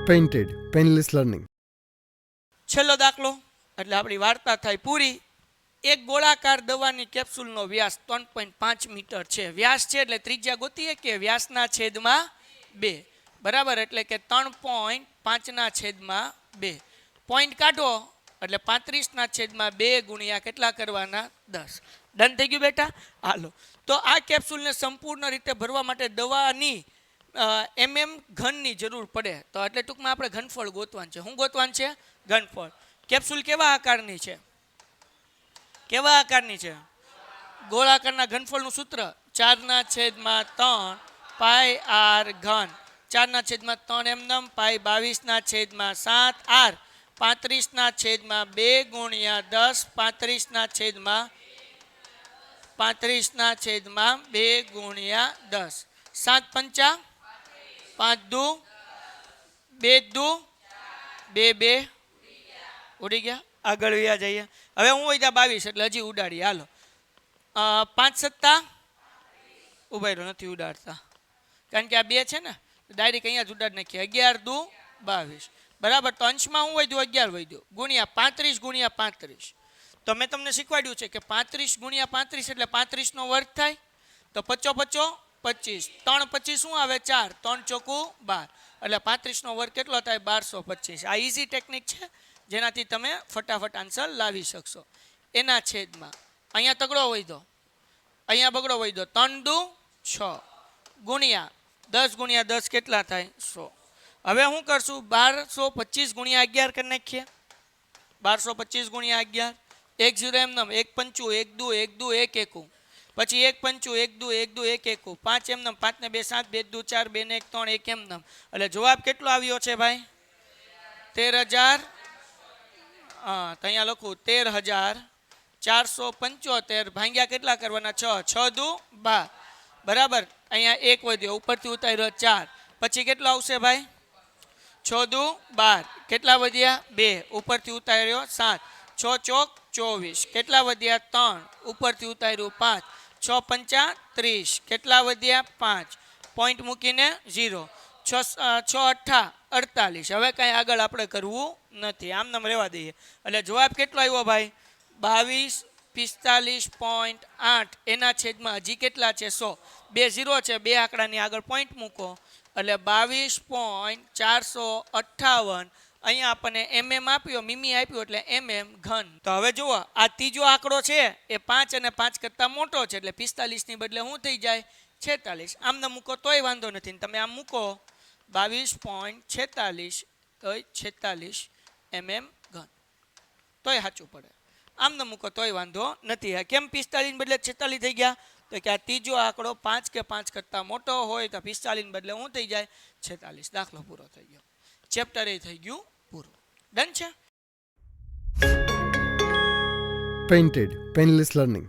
Painted, painless learning. છેલ્લો દાખલો એટલે આપણી વાર્તા થાય પૂરી. એક ગોળાકાર દવાની કેપ્સ્યુલનો વ્યાસ 3.5 મીટર છે. વ્યાસ છે એટલે ત્રિજ્યા ગોતીએ કે વ્યાસના છેદમાં 2 બરાબર, એટલે કે 3.5/2 પોઈન્ટ કાઢો એટલે 35/2 ગુણ્યા કેટલા કરવાના 10. ડન થઈ ગયું બેટા. હાલો, તો આ કેપ્સ્યુલને સંપૂર્ણ રીતે ભરવા માટે દવાની ઘનની જરૂર પડે. તો એટલે ટૂંકમાં આપણે ઘનફળ ગોતવાનું છે. શું ગોતવાનું છે? ઘનફળ. કેપ્સ્યુલ કેવા આકારની છે? કેવા આકારની છે? ગોળાકારના. ઘનફળનું સૂત્ર 4/3 પાઈ આર ઘન. 4/3 એમનેમ, પાઈ 22/7 આર 35/2 ગુણ્યા 10 35/2 ગુણ્યા 10. 7 પંચા 5 દુ 2 દુ 2 2 ઉડી ગયા. આગળ વ્યા જઈએ. હવે હું હોય ત્યાં 22 એટલે હજી ઉડાડી. હાલો, 5 સત્તા ઉભા રહ્યો, નથી ઉડાડતા કારણ કે આ 2 છે ને, ડાયરેક્ટ અહીંયા જ ઉડાડી નાખીએ. 11 દુ 22 બરાબર. તો અંશમાં હું વધ્યું 11 વધ્યું ગુણ્યા 35 ગુણ્યા 35. તો મેં તમને શીખવાડ્યું છે કે 35 ગુણ્યા 35 એટલે 35 નો વર્ગ થાય. તો 5 5 25 3 25 શું આવે? 4 3 ચોકું 12 એટલે 35 નો વર્ગ કેટલો થાય? 1225. આ ઇઝી ટેકનિક છે જેનાથી તમે ફટાફટ આન્સર લાવી શકશો. એના છેદમાં અહીંયા તગડો વધ્યો, અહીંયા બગડો વધ્યો. 3 દુ 6 ગુણ્યા 10 ગુણ્યા 10 કેટલા થાય? 100. હવે શું કરશું? 1225 ગુણ્યા 11 કરી નાખીએ. 1225 ગુણ્યા 11 1 0 એમનેમ, 1 પંચું 1 દુ 1 દુ 1 એકું, પછી 1 પંચું 1 દુ 1 દુ 1 એકું, 5 એમનેમ, 5 ને 2 7, 2 દુ 4, 2 ને 1 3, 1 એમનેમ. એટલે જવાબ કેટલો આવ્યો છે ભાઈ? 13,000. હા, તો અહીંયા લખું 13,475 ભાગ્યા કેટલા કરવાના? 6 6 દુ 12 બરાબર. અહીંયા 1 વધ્યો, ઉપરથી ઉતાર્યો 4, પછી કેટલો આવશે ભાઈ? 6 દુ 12 કેટલા વધ્યા? 2 ઉપરથી ઉતાર્યો 7, 6 ચોક 24 કેટલા વધ્યા? 3 ઉપરથી ઉતાર્યું 5, 6 પંચા 30 કેટલા વધ્યા? 5 પોઈન્ટ મૂકીને 0, 6 અઠ્ઠા 48. હવે કાંઈ આગળ આપણે કરવું નથી, આમ નામ રહેવા દઈએ. એટલે જવાબ કેટલો આવ્યો ભાઈ? 2245.8 એના છેદમાં હજી કેટલા છે? 100. 2 0 છે, 2 આંકડાની આગળ પોઈન્ટ મૂકો એટલે 22.458. અહીંયા આપણને mm આપ્યો, મીમી આપ્યો એટલે mm ઘન. તો હવે જુઓ, આ ત્રીજો આંકડો છે એ 5 અને 5 કરતાં મોટો છે એટલે 45 ની બદલે શું થઈ જાય? 46. આમને મૂકો તોય વાંધો નથી. તમે આમ મૂકો 22.46 તોય 46 mm ઘન, તોય સાચું પડે. આમને મૂકો તોય વાંધો નથી. કેમ 45 ની બદલે 46 થઈ ગયા? તો કે આ ત્રીજો આંકડો 5 કે 5 કરતાં મોટો હોય તો 45 ની બદલે શું થઈ જાય? 46. દાખલો પૂરો થઈ ગયો. ચેપ્ટર એ થઈ ગયું પૂરું. ડન છે. Painted, painless learning.